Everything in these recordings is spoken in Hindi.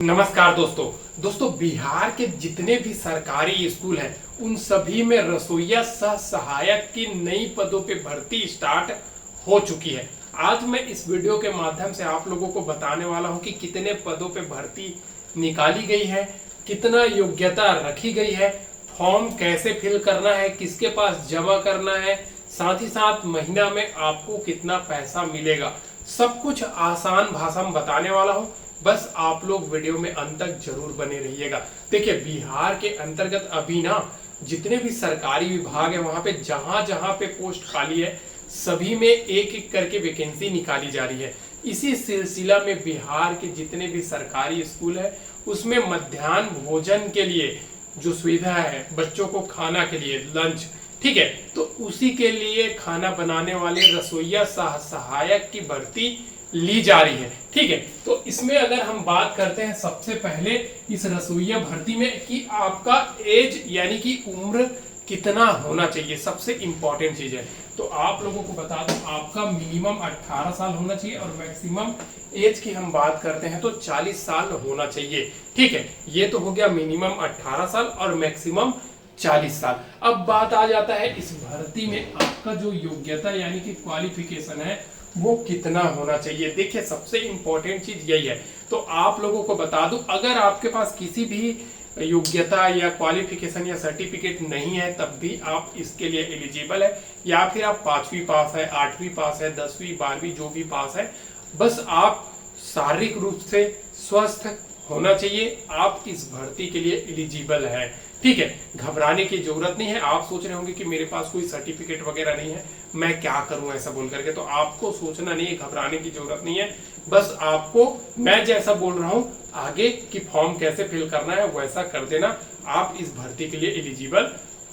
नमस्कार दोस्तों बिहार के जितने भी सरकारी स्कूल हैं उन सभी में रसोइया सह सहायक की नई पदों पे भर्ती स्टार्ट हो चुकी है। आज मैं इस वीडियो के माध्यम से आप लोगों को बताने वाला हूं कि कितने पदों पे भर्ती निकाली गई है, कितना योग्यता रखी गई है, फॉर्म कैसे फिल करना है, किसके पास जमा करना है, साथ ही साथ महीना में आपको कितना पैसा मिलेगा, सब कुछ आसान भाषा में बताने वाला हूं। बस आप लोग वीडियो में अंत तक जरूर बने रहिएगा। देखिए, बिहार के अंतर्गत अभी ना जितने भी सरकारी विभाग है वहां पे जहां जहां पे पोस्ट खाली है सभी में एक एक करके वैकेंसी निकाली जा रही है। इसी सिलसिला में बिहार के जितने भी सरकारी स्कूल है उसमें मध्याह्न भोजन के लिए जो सुविधा है, बच्चों को खाना के लिए लंच, ठीक है, तो उसी के लिए खाना बनाने वाले रसोइया सहायक की भर्ती ली जा रही है। ठीक है, तो इसमें अगर हम बात करते हैं सबसे पहले इस रसोइया भर्ती में कि आपका एज यानी कि उम्र कितना होना चाहिए, सबसे इंपॉर्टेंट चीज है। तो आप लोगों को बता दूं आपका मिनिमम 18 साल होना चाहिए और मैक्सिमम एज की हम बात करते हैं तो 40 साल होना चाहिए। ठीक है, ये तो हो गया मिनिमम 18 साल और मैक्सिमम 40 साल। अब बात आ जाता है इस भर्ती में आपका जो योग्यता यानी कि क्वालिफिकेशन है वो कितना होना चाहिए। देखिए, सबसे इंपॉर्टेंट चीज यही है। तो आप लोगों को बता दूं अगर आपके पास किसी भी योग्यता या क्वालिफिकेशन या सर्टिफिकेट नहीं है तब भी आप इसके लिए एलिजिबल है, या फिर आप 5वीं पास है, 8वीं पास है, 10वीं 12वीं जो भी पास है, बस आप शारीरिक रूप से स्वस्थ होना चाहिए, आप इस भर्ती के लिए एलिजिबल है। ठीक है, घबराने की जरूरत नहीं है। आप सोच रहे होंगे कि मेरे पास कोई सर्टिफिकेट वगैरह नहीं है, मैं क्या करूं ऐसा बोल करके, तो आपको सोचना नहीं है, घबराने की जरूरत नहीं है। बस आपको मैं जैसा बोल रहा हूं आगे कि फॉर्म कैसे फिल करना है वैसा कर देना, आप इस भर्ती के लिए एलिजिबल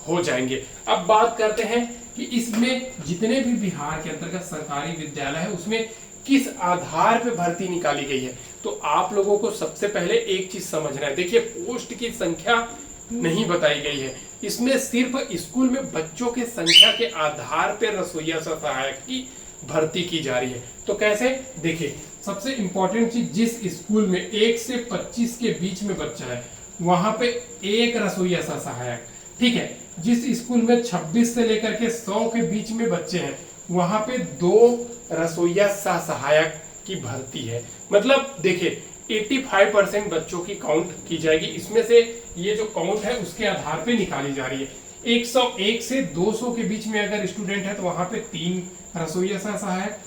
हो जाएंगे। अब बात करते हैं कि इसमें जितने भी बिहार के अंतर्गत सरकारी विद्यालय है उसमें किस आधार पे भर्ती निकाली गई है। तो आप लोगों को सबसे पहले एक चीज समझना है। देखिए, पोस्ट की संख्या नहीं बताई गई है, इसमें सिर्फ स्कूल में बच्चों के संख्या के आधार पर रसोइया सहायक की भर्ती की जा रही है। तो कैसे, देखिए, सबसे इंपॉर्टेंट चीज, जिस स्कूल में 1 से 25 के बीच में बच्चा है वहां पे एक रसोइया सहायक। ठीक है, जिस स्कूल में 26 से लेकर के 100 के बीच में बच्चे हैं वहां पे 2 रसोइया सहायक की भर्ती है। मतलब देखिए 85% बच्चों की काउंट की जाएगी, इसमें से ये जो काउंट है उसके आधार पे निकाली जा रही है। 101 से 200 के बीच में अगर स्टूडेंट है तो वहां पे 3 रसोइया सहायक,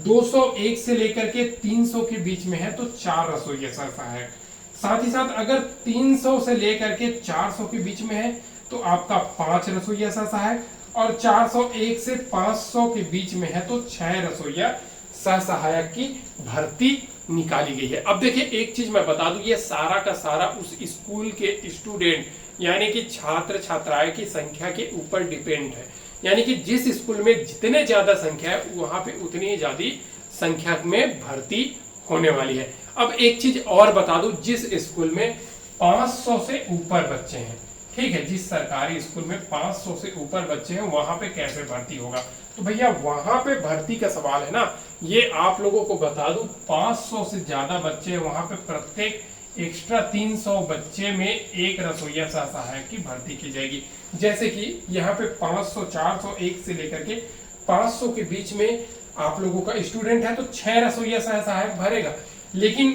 201 से लेकर के 300 के बीच में है तो 4 रसोइया सहायक, साथ ही साथ अगर 300 से लेकर के 400 के बीच में है तो आपका 5 रसोइया सहायक, और 401 से 500 के बीच में है तो 6 रसोइया सहायक की भर्ती निकाली गई है। अब देखिए, एक चीज मैं बता दूं, ये सारा का सारा उस स्कूल के स्टूडेंट यानी कि छात्र छात्राएं की संख्या के ऊपर डिपेंड है। यानी कि जिस स्कूल में जितने ज्यादा संख्या है वहां पे उतनी ही ज्यादा संख्या में भर्ती होने वाली है। अब एक चीज और बता दूं, जिस स्कूल में 500 से ऊपर बच्चे हैं, ठीक है, जिस सरकारी स्कूल में 500 से ऊपर बच्चे हैं वहां पे कैसे भर्ती होगा। तो भैया वहां पे भर्ती का सवाल है ना, ये आप लोगों को बता दूं 500 से ज्यादा बच्चे हैं वहां पे प्रत्येक एक्स्ट्रा 300 बच्चे में एक रसोइया सहायक की भर्ती की जाएगी। जैसे कि यहाँ पे 500, 401 से लेकर के 500 के बीच में आप लोगों का स्टूडेंट है तो 6 रसोइया सहायक भरेगा। लेकिन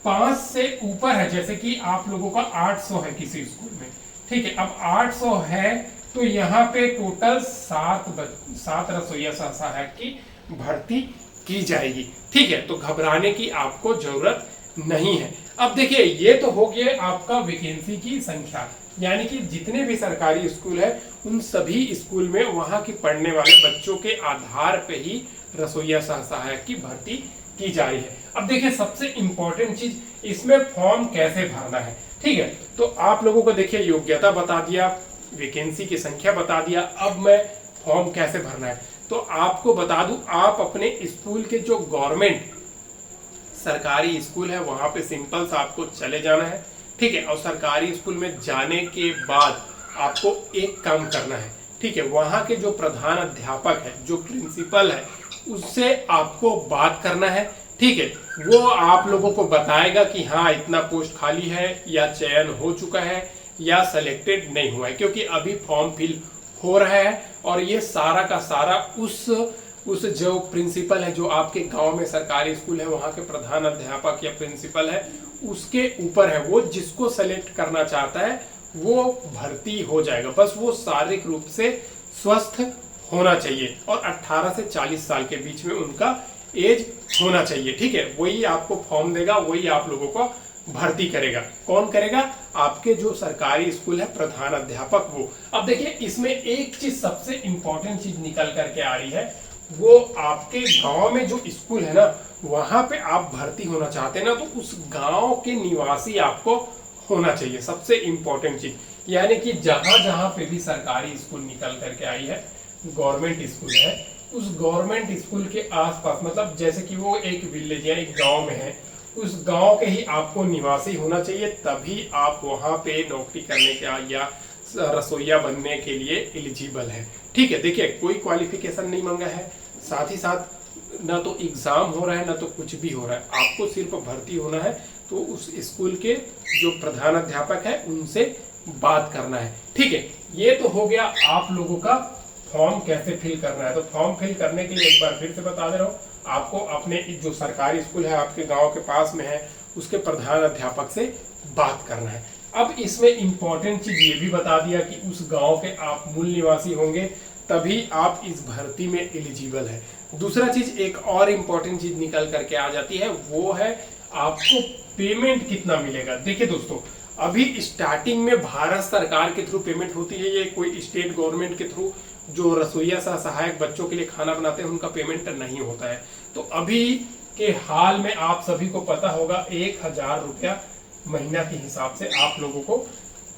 5 से ऊपर है, जैसे कि आप लोगों का 800 है किसी स्कूल में, ठीक है, अब 800 है तो यहाँ पे टोटल 7 रसोइया सहायक की भर्ती की जाएगी। ठीक है, तो घबराने की आपको जरूरत नहीं है। अब देखिए, ये तो हो गया आपका वैकेंसी की संख्या, यानी कि जितने भी सरकारी स्कूल है उन सभी स्कूल में वहां की पढ़ने वाले बच्चों के आधार पे ही रसोइया सहायक की भर्ती की जा रही है। अब देखिए, सबसे इंपॉर्टेंट चीज, इसमें फॉर्म कैसे भरना है। ठीक है, तो आप लोगों को देखिए योग्यता बता दिया, वैकेंसी की संख्या बता दिया, अब मैं फॉर्म कैसे भरना है तो आपको बता दूं, आप अपने स्कूल के जो गवर्नमेंट सरकारी स्कूल है वहां पे सिंपल सा आपको चले जाना है। ठीक है, और सरकारी स्कूल में जाने के बाद आपको एक काम करना है। ठीक है, वहां के जो प्रधान अध्यापक है, जो प्रिंसिपल है, उससे आपको बात करना है। ठीक है, वो आप लोगों को बताएगा कि हाँ इतना पोस्ट खाली है या चयन हो चुका है या सिलेक्टेड नहीं हुआ है, क्योंकि अभी फॉर्म फिल हो रहा है। और ये सारा का सारा उस जो प्रिंसिपल है, जो आपके गांव में सरकारी स्कूल है वहां के प्रधान अध्यापक या प्रिंसिपल है, उसके ऊपर है। वो जिसको सेलेक्ट करना चाहता है वो भर्ती हो जाएगा, बस वो शारीरिक रूप से स्वस्थ होना चाहिए और 18 से 40 साल के बीच में उनका एज होना चाहिए। ठीक है, वही आपको फॉर्म देगा, वही आप लोगों को भर्ती करेगा। कौन करेगा? आपके जो सरकारी स्कूल है प्रधान अध्यापक वो। अब देखिए इसमें एक चीज, सबसे इंपॉर्टेंट चीज निकल करके आ रही है, वो आपके गांव में जो स्कूल है ना, वहां पे आप भर्ती होना चाहते हैं ना, तो उस गांव के निवासी आपको होना चाहिए। सबसे इंपॉर्टेंट चीज, यानी कि जहां जहां पे भी सरकारी स्कूल निकल करके आई है, गवर्नमेंट स्कूल है, उस गवर्नमेंट स्कूल के आसपास, मतलब जैसे कि वो एक विलेज या एक गांव में है, उस गांव के ही आपको निवासी होना चाहिए, तभी आप वहां पे नौकरी करने का या रसोईया बनने के लिए एलिजिबल है। ठीक है, देखिए कोई क्वालिफिकेशन नहीं मांगा है, साथ ही साथ ना तो एग्जाम हो रहा है ना तो कुछ भी हो रहा है, आपको सिर्फ भर्ती होना है। तो उस स्कूल के जो प्रधान अध्यापक है उनसे बात करना है। ठीक है, ये तो हो गया आप लोगों का फॉर्म कैसे फिल करना है। तो फॉर्म फिल करने के लिए एक बार फिर से बता दे रहा हूँ, आपको अपने जो सरकारी स्कूल है आपके गांव के पास में है, उसके प्रधान अध्यापक से बात करना है। अब इसमें इंपॉर्टेंट चीज ये भी बता दिया कि उस गांव के आप मूल निवासी होंगे, तभी आप इस भर्ती में एलिजिबल है। दूसरा चीज, एक और इंपॉर्टेंट चीज निकल करके आ जाती है, वो है आपको पेमेंट कितना मिलेगा। देखिए दोस्तों, अभी स्टार्टिंग में भारत सरकार के थ्रू पेमेंट होती है, ये कोई स्टेट गवर्नमेंट के थ्रू जो रसोईया सहायक बच्चों के लिए खाना बनाते हैं उनका पेमेंट नहीं होता है। तो अभी के हाल में आप सभी को पता होगा 1000 रुपया महीना के हिसाब से आप लोगों को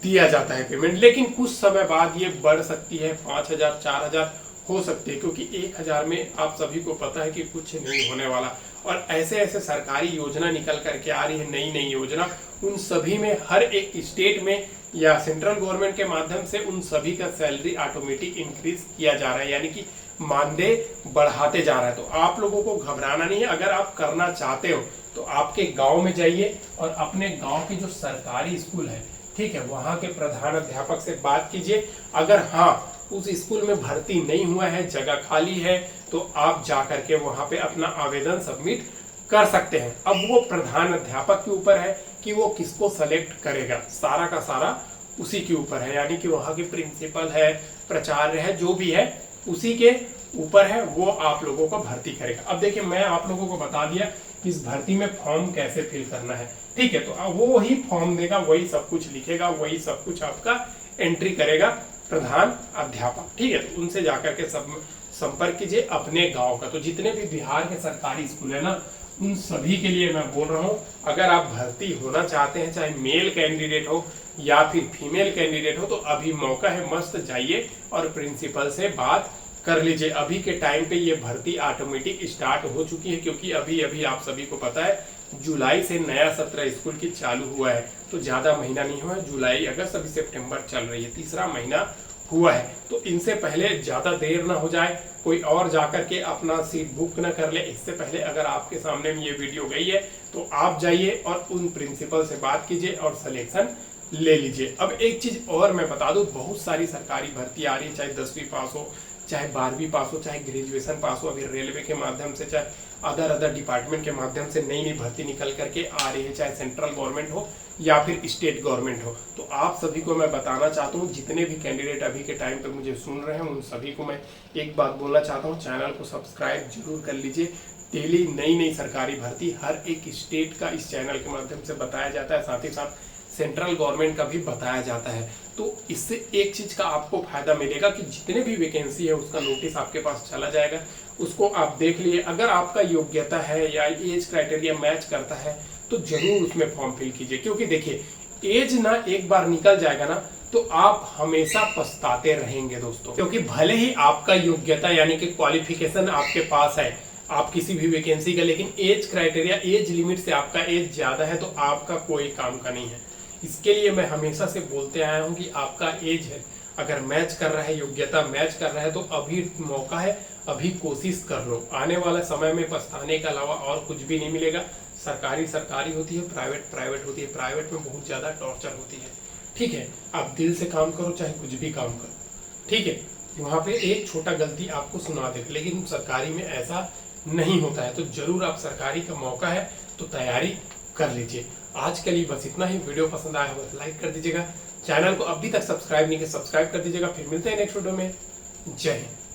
दिया जाता है पेमेंट, लेकिन कुछ समय बाद ये बढ़ सकती है, 5000 4000 हो सकती है, क्योंकि 1000 में आप सभी को पता है कि कुछ नहीं होने वाला। और ऐसे ऐसे सरकारी योजना निकल करके आ रही है, नई नई योजना, उन सभी में हर एक स्टेट में या सेंट्रल गवर्नमेंट के माध्यम से उन सभी का सैलरी ऑटोमेटिक इंक्रीज किया जा रहा है, यानी कि मानदेय बढ़ाते जा रहा है। तो आप लोगों को घबराना नहीं है। अगर आप करना चाहते हो तो आपके गांव में जाइए और अपने गांव के जो सरकारी स्कूल है, ठीक है, वहां के प्रधान अध्यापक से बात कीजिए। अगर हाँ उस स्कूल में भर्ती नहीं हुआ है, जगह खाली है, तो आप जाकर के वहां पे अपना आवेदन सबमिट कर सकते हैं। अब वो प्रधान अध्यापक के ऊपर है कि वो किसको सेलेक्ट करेगा, सारा का सारा उसी के ऊपर है, यानी कि वहां के प्रिंसिपल है, प्राचार्य है, जो भी है उसी के ऊपर है, वो आप लोगों को भर्ती करेगा। अब देखिए मैं आप लोगों को बता दिया इस भर्ती में फॉर्म कैसे फिल करना है। ठीक है, तो वो वही फॉर्म देगा, वही सब कुछ लिखेगा, वही सब कुछ आपका एंट्री करेगा प्रधान अध्यापक। ठीक है, तो उनसे जाकर के सब संपर्क कीजिए अपने गांव का। तो जितने भी बिहार के सरकारी स्कूल है ना, उन सभी के लिए मैं बोल रहा हूं, अगर आप भर्ती होना चाहते हैं, चाहे मेल कैंडिडेट हो या फिर फीमेल कैंडिडेट हो, तो अभी मौका है, मस्त जाइए और प्रिंसिपल से बात कर लीजिए। अभी के टाइम पे ये भर्ती ऑटोमेटिक स्टार्ट हो चुकी है, क्योंकि अभी अभी आप सभी को पता है जुलाई से नया सत्र स्कूल की चालू हुआ है। तो ज्यादा महीना नहीं हुआ है, जुलाई अगस्त अभी सितंबर चल रही है, तीसरा महीना हुआ है। तो इनसे पहले ज्यादा देर ना हो जाए, कोई और जाकर के अपना सीट बुक न कर ले। इससे पहले अगर आपके सामने में ये वीडियो गई है तो आप जाइए और उन प्रिंसिपल से बात कीजिए और सिलेक्शन ले लीजिए। अब एक चीज और मैं बता दूं, बहुत सारी सरकारी भर्ती आ रही है, चाहे 10वीं पास हो, चाहे 12वीं पास हो, चाहे ग्रेजुएशन पास हो, अभी रेलवे के माध्यम से, चाहे अदर डिपार्टमेंट के माध्यम से नई नई भर्ती निकल करके आ रही है, चाहे सेंट्रल गवर्नमेंट हो या फिर स्टेट गवर्नमेंट हो। तो आप सभी को मैं बताना चाहता हूँ, जितने भी कैंडिडेट अभी के टाइम पर मुझे सुन रहे हैं, उन सभी को मैं एक बात बोलना चाहता हूँ, चैनल को सब्सक्राइब जरूर कर लीजिए। डेली नई नई सरकारी भर्ती हर एक स्टेट का इस चैनल के माध्यम से बताया जाता है, साथ ही साथ सेंट्रल गवर्नमेंट का भी बताया जाता है। तो इससे एक चीज का आपको फायदा मिलेगा कि जितने भी वैकेंसी है उसका नोटिस आपके पास चला जाएगा, उसको आप देख लिए। अगर आपका योग्यता है या एज क्राइटेरिया मैच करता है तो जरूर उसमें फॉर्म फिल कीजिए, क्योंकि देखिए एज ना एक बार निकल जाएगा ना तो आप हमेशा पछताते रहेंगे दोस्तों। क्योंकि भले ही आपका योग्यता यानी कि क्वालिफिकेशन आपके पास है, आप किसी भी वैकेंसी का, लेकिन एज क्राइटेरिया, एज लिमिट से आपका एज ज्यादा है तो आपका कोई काम का नहीं है। इसके लिए मैं हमेशा से बोलते आया हूं कि आपका एज है, अगर मैच कर रहा है, योग्यता मैच कर रहा है, तो अभी मौका है, अभी कोशिश कर लो, आने वाला समय में पछताने के अलावा और कुछ भी नहीं मिलेगा। सरकारी सरकारी होती है, प्राइवेट प्राइवेट होती है, प्राइवेट में बहुत ज़्यादा टॉर्चर होती है। ठीक है, आप दिल से काम करो, चाहे कुछ भी काम करो, ठीक है। वहाँ पे एक छोटा गलती आपको सुना दे, लेकिन सरकारी में ऐसा नहीं होता है। तो जरूर आप सरकारी का मौका है तो तैयारी कर लीजिए। आज के लिए बस इतना ही। वीडियो पसंद आया हो तो लाइक कर दीजिएगा, चैनल को अभी तक सब्सक्राइब नहीं किया सब्सक्राइब कर दीजिएगा। फिर मिलते हैं नेक्स्ट वीडियो में। जय हिंद।